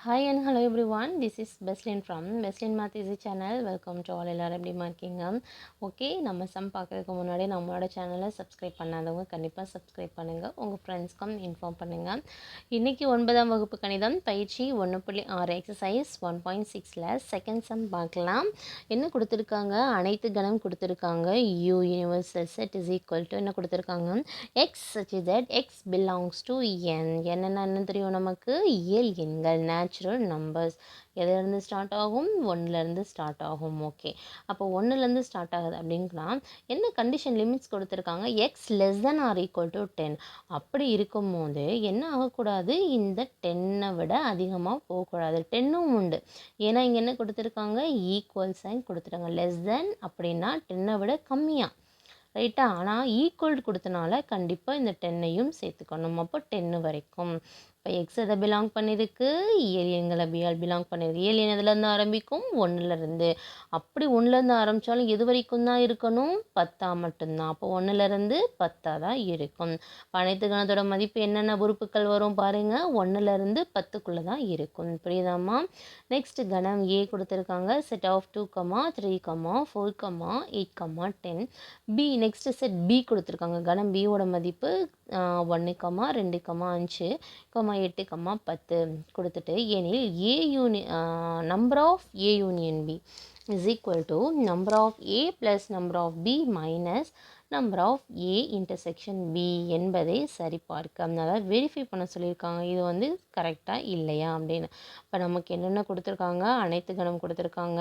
Hi and hello everyone. This is Beslin from Beslin Math Easy channel. Welcome to all எல்லாரும் எப்படிமா இருக்கீங்க? Okay, நம்ம some பார்க்கறதுக்கு முன்னாடி நம்மளோட சேனலை சப்ஸ்கிரைப் பண்ணாதவங்க கண்டிப்பாக சப்ஸ்கிரைப் பண்ணுங்கள். உங்கள் ஃப்ரெண்ட்ஸ்க்கும் இன்ஃபார்ம் பண்ணுங்கள். இன்றைக்கி 9ஆம் வகுப்பு கணிதம் பயிற்சி 1.6 எக்ஸசைஸ் 1.6ல் செகண்ட் சம் பார்க்கலாம். என்ன கொடுத்துருக்காங்க? அனைத்து கணம் கொடுத்துருக்காங்க. U universal set is equal to என்ன கொடுத்துருக்காங்க? X such that X belongs to N. என்ன தெரியும் நமக்கு? இயல் எண்கள், நேச்சுரல் நம்பர்ஸ். எதுலேருந்து ஸ்டார்ட் ஆகும்? 1லேருந்து ஸ்டார்ட் ஆகும். ஓகே, அப்போ 1லேருந்து ஸ்டார்ட் ஆகுது அப்படின்னா என்ன கண்டிஷன் லிமிட்ஸ் கொடுத்துருக்காங்க? X less than or equal to 10. அப்படி இருக்கும்போது என்ன ஆகக்கூடாது? இந்த 10 விட அதிகமாக போகக்கூடாது. 10ம் உண்டு. ஏன்னா இங்கே என்ன கொடுத்துருக்காங்க? ஈக்குவல் சைன் கொடுத்துருக்காங்க. லெஸ் தென் அப்படின்னா 10 விட கம்மியாக, ரைட்டா? ஆனால் ஈக்குவல் கொடுத்தனால கண்டிப்பாக இந்த 10ஐயும் சேர்த்துக்கணும். அப்போ 10 வரைக்கும். இப்போ எக்ஸ் எதை பிலாங் பண்ணியிருக்கு? இயல் எண்களை பிலாங் பண்ணியிருக்கு. இயல் எண் எதுலேருந்து ஆரம்பிக்கும்? 1லேருந்து. அப்படி 1லேருந்து ஆரம்பித்தாலும் எது வரைக்கும் தான் இருக்கணும்? 10 மட்டும்தான். அப்போ 1லேருந்து 10 தான் இருக்கும். அனைத்து கணத்தோட மதிப்பு என்னென்ன உறுப்புகள் வரும் பாருங்கள், 1லேருந்து 10க்குள்ளே தான் இருக்கும். புரியுதாம்மா? நெக்ஸ்ட் கணம் ஏ கொடுத்துருக்காங்க. Set of 2, 3, 4, 8, 10. B next set B கொடுத்துருக்காங்க. கணம் பியோட மதிப்பு 1, 2, 5, 8, 10 கொடுத்துட்டு எனில் A number of A union B is equal to number of A plus number of B minus number of A intersection B என்பதை சரிபார்க்க. அதனால் வெரிஃபை பண்ண சொல்லியிருக்காங்க. இது வந்து கரெக்டாக இல்லையா அப்படின்னு. இப்போ நமக்கு என்னென்ன கொடுத்துருக்காங்க? அனைத்து கணம் கொடுத்துருக்காங்க.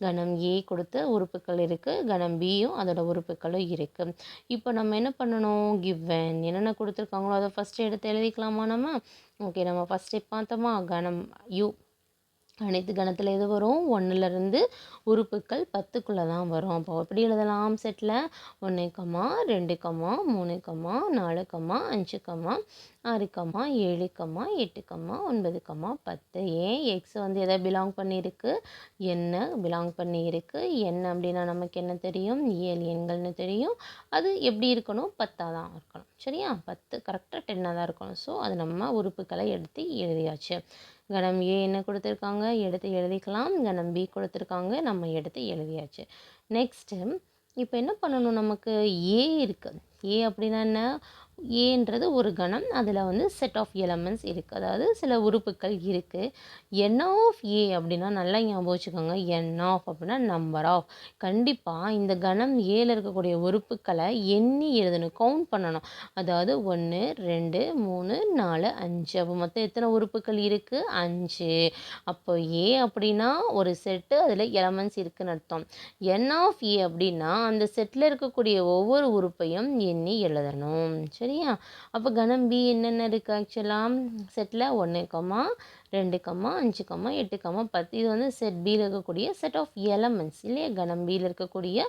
கணம் ஏ கொடுத்த உறுப்புகள் இருக்குது, கணம் பியும் அதோட உறுப்புகளும் இருக்குது. இப்போ நம்ம என்ன பண்ணணும்? கிவன் என்னென்ன கொடுத்துருக்காங்களோ அதை ஃபஸ்ட்டு எடுத்து எழுதிக்கலாமா நம்ம? ஓகே, நம்ம ஃபஸ்ட் ஸ்டெப் பார்த்தோமா? கணம் யூ அனைத்து கணத்தில் எது வரும்? 1லேருந்து உறுப்புகள் 10க்குள்ளே தான் வரும். அப்போ எப்படி எழுதலாம்? செட்டில் 1, 2, 3, 4, 5, 6, 7, 8, 9, 10. ஏன் எக்ஸ் வந்து எதை பிலாங் பண்ணியிருக்கு? என்ன பிலாங் பண்ணியிருக்கு? என்ன அப்படின்னா நமக்கு என்ன தெரியும்? இயல் எண்கள்னு தெரியும். அது எப்படி இருக்கணும்? 10 தான் இருக்கணும். சரியா? 10 கரெக்டாக 10 தான் இருக்கணும். ஸோ அது நம்ம உறுப்புகளை எடுத்து எழுதியாச்சு. கணம் ஏ என்ன கொடுத்துருக்காங்க? எடுத்து எழுதிக்கலாம். கணம் பி கொடுத்துருக்காங்க, நம்ம எடுத்து எழுதியாச்சு. நெக்ஸ்ட்டு இப்போ என்ன பண்ணணும்? நமக்கு ஏ இருக்குது. ஏ அப்படின்னா என்ன? ஏன்றது ஒரு கணம், அதில் வந்து செட் ஆஃப் எலமெண்ட்ஸ் இருக்குது, அதாவது சில உறுப்புகள் இருக்குது. என் ஆஃப் ஏ அப்படின்னா நல்லா ஞாபகம் வச்சுக்கோங்க. என் ஆஃப் அப்படின்னா நம்பர் ஆஃப். கண்டிப்பாக இந்த கணம் ஏல இருக்கக்கூடிய உறுப்புகளை எண்ணி எழுதணும், கவுண்ட் பண்ணணும். அதாவது 1, 2, 3, 4, 5. அப்போ மொத்தம் எத்தனை உறுப்புகள் இருக்குது? 5. அப்போ ஏ அப்படின்னா ஒரு செட்டு, அதில் எலமெண்ட்ஸ் இருக்குதுன்னு அர்த்தம். என் ஆஃப் ஏ அப்படின்னா அந்த செட்டில் இருக்கக்கூடிய ஒவ்வொரு உறுப்பையும் எண்ணி எழுதணும். சரியா? அப்போ கணம் பி என்னென்ன இருக்குது? ஆக்சுவலாக செட்டில் 1, 2, 5, 8, 10. இது வந்து செட் பியில் இருக்கக்கூடிய செட் ஆஃப் எலமெண்ட்ஸ் இல்லையா? கணம் பியில் இருக்கக்கூடிய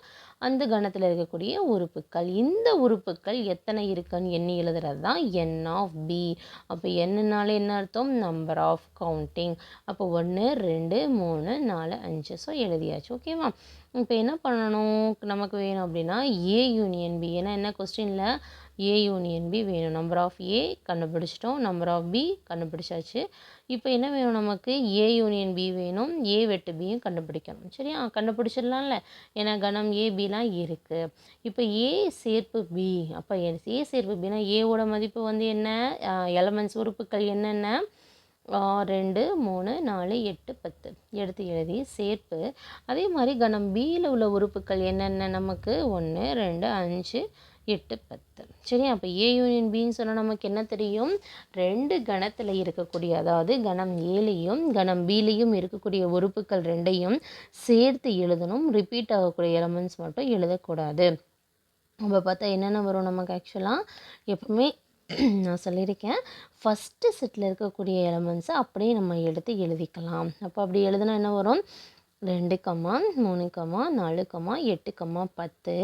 அந்த கணத்தில் இருக்கக்கூடிய உறுப்புகள். இந்த உறுப்புகள் எத்தனை இருக்குன்னு எண்ணி எழுதுறது தான் என் ஆஃப் பி. அப்போ என்னன்னால என்ன அர்த்தம்? Number of counting. அப்போ 1, 2, 3, 4, 5. ஸோ எழுதியாச்சு. ஓகேவா? இப்போ என்ன பண்ணணும்? நமக்கு வேணும் அப்படின்னா ஏ யூனியன் பி. ஏன்னா என்ன கொஸ்டினில் ஏ யூனியன் பி வேணும். நம்பர் ஆஃப் ஏ கண்டுபிடிச்சிட்டோம், நம்பர் ஆஃப் பி கண்டுபிடிச்சாச்சு. இப்போ என்ன வேணும் நமக்கு? ஏ யூனியன் பி வேணும். ஏ வெட்டு பியும் கண்டுபிடிக்கணும். சரியா? கண்டுபிடிச்சிடலாம்ல, ஏன்னா கணம் ஏபிலாம் இருக்குது. இப்போ ஏ சேர்ப்பு பி. அப்போ ஏ சேர்ப்பு பின்னா ஏவோட மதிப்பு வந்து என்ன? எலமெண்ட்ஸ் உறுப்புகள் என்னென்ன? 2, 3, 4, 8, 10 எடுத்து எழுதி சேர்ப்பு. அதே மாதிரி கணம் பியில் உள்ள உறுப்புகள் என்னென்ன நமக்கு? 1, 2, 5, 8, 10. சரி, அப்போ ஏ யூனியன் பின்னு சொன்னால் நமக்கு என்ன தெரியும்? 2 கணத்தில் இருக்கக்கூடிய, அதாவது கணம் ஏலையும் கணம் பிலையும் இருக்கக்கூடிய உறுப்புகள் 2ஐயும் சேர்த்து எழுதணும். ரிப்பீட் ஆகக்கூடிய எலமெண்ட்ஸ் மட்டும் எழுதக்கூடாது. அப்போ பார்த்தா என்னென்ன வரும் நமக்கு? ஆக்சுவலாக எப்பவுமே நான் சொல்லியிருக்கேன், ஃபஸ்ட்டு செட்டில் இருக்கக்கூடிய எலமெண்ட்ஸை அப்படியே நம்ம எடுத்து எழுதிக்கலாம். அப்போ அப்படி எழுதுனா என்ன வரும்? 2, 3, 4, 8, 10.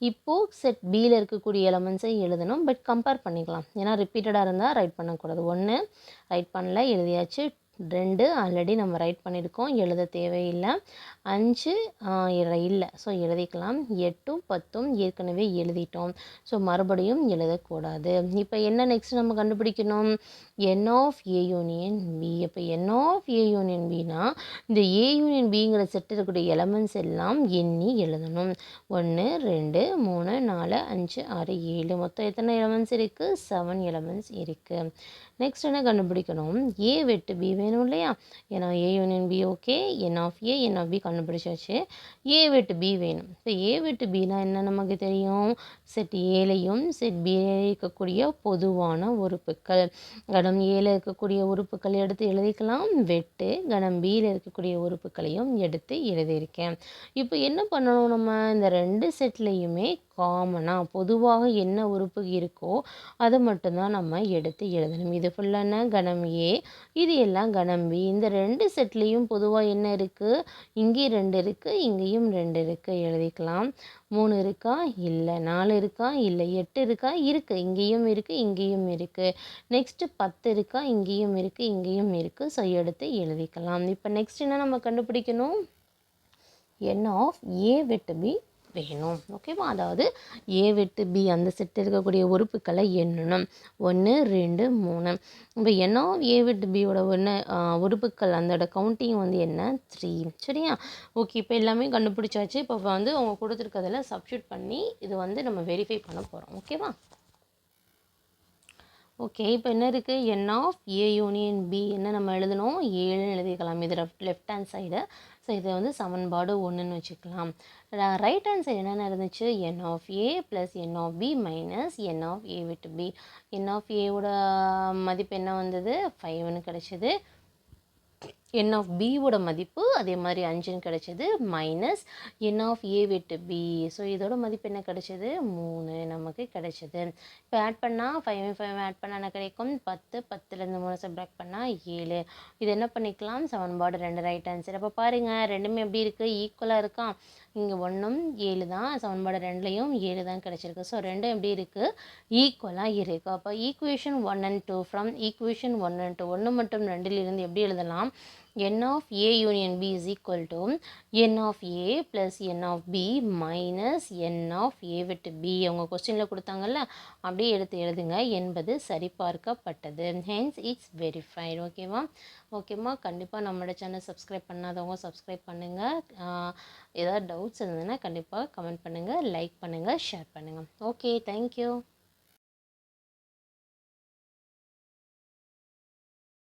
இப்போது செட் பியில் இருக்கக்கூடிய எலமெண்ட்ஸை எழுதணும். பட் கம்பேர் பண்ணிக்கலாம், ஏன்னா ரிப்பீட்டடாக இருந்தால் ரைட் பண்ணக்கூடாது. 1 ரைட் பண்ணல, எழுதியாச்சு. 2 ஆல்ரெடி நம்ம ரைட் பண்ணியிருக்கோம், எழுத தேவையில்லை. 5 இல்லை, ஸோ எழுதிக்கலாம். 8ம் 10ம் ஏற்கனவே எழுதிட்டோம், ஸோ மறுபடியும் எழுதக்கூடாது. இப்போ என்ன நெக்ஸ்ட் நம்ம கண்டுபிடிக்கணும்? n of A union B. இப்போ n ஆஃப் ஏ யூனியன் பினா இந்த ஏ யூனியன் பிங்கிற செட் இருக்கக்கூடிய எலமெண்ட்ஸ் எல்லாம் எண்ணி எழுதணும். 1 2 3 4 5 6 7 மொத்தம் எத்தனை எலமெண்ட்ஸ் இருக்குது? 7 எலமெண்ட்ஸ் இருக்குது. நெக்ஸ்ட் என்ன கண்டுபிடிக்கணும்? ஏ வெட்டு பி வேணும் இல்லையா? ஏன்னா A union B okay, N of A N of B கண்டுபிடிச்சாச்சு. ஏ வெட்டு பி வேணும். இப்போ ஏ வெட்டு பினா என்ன நமக்கு தெரியும்? செட் ஏலையும் செட் பியில் இருக்கக்கூடிய பொதுவான உறுப்புக்கள். கணம் ஏல இருக்கக்கூடிய உறுப்புக்கள் எடுத்து எழுதிக்கலாம். வெட்டு கணம் பியில் இருக்கக்கூடிய உறுப்புகளையும் எடுத்து எழுதியிருக்கேன். இப்போ என்ன பண்ணணும்? நம்ம இந்த 2 செட்லேயுமே காமனாக பொதுவாக என்ன உறுப்பு இருக்கோ அதை மட்டும்தான் நம்ம எடுத்து எழுதணும். இது ஃபுல்லான கணம் ஏ, இது எல்லாம் கணம் பி. இந்த 2 செட்லேயும் பொதுவாக என்ன இருக்குது? இங்கேயும் 2 இருக்குது, இங்கேயும் 2 இருக்குது, எழுதிக்கலாம். 3 இருக்கா? இல்லை. 4 இருக்கா? இல்லை. 8 இருக்கா? இருக்குது, இங்கேயும் இருக்குது, இங்கேயும் இருக்குது. நெக்ஸ்ட்டு 10 இருக்கா? இங்கேயும் இருக்குது, இங்கேயும் இருக்குது, ஸோ எடுத்து எழுதிக்கலாம். இப்போ நெக்ஸ்ட் என்ன நம்ம கண்டுபிடிக்கணும்? n ஆஃப் ஏ வெட்டு பி வேணும். ஓகேவா? அதாவது ஏ வெட்டு பி அந்த செட்டு இருக்கக்கூடிய உறுப்புக்களை எண்ணணும். 1 2 3. இப்போ n ஆஃப் ஏ வெட்டு பியோட உறுப்புக்கள் அதோட கவுண்டிங் வந்து என்ன? 3. சரியா? ஓகே, இப்போ எல்லாமே கண்டுபிடிச்சாச்சு. இப்போ வந்து அவங்க கொடுத்துருக்கதில் சப்ஸ்டியூட் பண்ணி இது வந்து நம்ம வெரிஃபை பண்ண போகிறோம். ஓகேவா? ஓகே, இப்போ என்ன இருக்குது? n of A union B என்ன நம்ம எழுதணும்? 7ன்னு எழுதிக்கலாம். இது லெஃப்ட் ஹேண்ட் சைடு. ஸோ இதை வந்து சமன்பாடு 1ன்னு வச்சுக்கலாம். ரைட் ஹேண்ட் சைடு என்னென்ன இருந்துச்சு? n of A plus n of B minus n of A விட்டு பி. n ஆஃப் ஏவோட மதிப்பு என்ன வந்தது? 5ன்னு கிடச்சிது. n ஆஃப் பியோட மதிப்பு அதே மாதிரி 5ன்னு கிடச்சிது. மைனஸ் n ஆஃப் ஏ விட்டு பி. ஸோ இதோட மதிப்பு என்ன கிடச்சிது? 3 நமக்கு கிடச்சிது. இப்போ ஆட் பண்ணால் 5 5 ஆட் பண்ணால் என்ன கிடைக்கும்? 10. 10லேருந்து 3 சப்ராக்ட் பண்ணால் 7. இது என்ன பண்ணிக்கலாம்? சமன்பாடு 2 ரைட் ஆன்சர். அப்போ பாருங்கள், ரெண்டுமே எப்படி இருக்குது? ஈக்குவலாக இருக்கா? இங்கே 1ம் 7 தான், சமன்பாடு 2லையும் 7 தான் கிடச்சிருக்கு. ஸோ ரெண்டும் எப்படி இருக்குது? ஈக்குவலாக இருக்குது. அப்போ equation 1 and 2 from equation 1 and 2 1 மற்றும் 2லிருந்து எப்படி எழுதலாம்? n of a union b is equal to n of a plus n of b minus n of a விட்டு b. அவங்க கொஸ்டினில் கொடுத்தாங்கல்ல, அப்படியே எடுத்து எழுதுங்க என்பது சரிபார்க்கப்பட்டது. Hence it's verified. ஓகேவா? கண்டிப்பாக நம்மளோட சேனல் சப்ஸ்கிரைப் பண்ணாதவங்க சப்ஸ்கிரைப் பண்ணுங்கள். ஏதாவது டவுட்ஸ் இருந்ததுன்னா கண்டிப்பாக கமெண்ட் பண்ணுங்கள், லைக் பண்ணுங்கள், ஷேர் பண்ணுங்கள். Okay, thank you.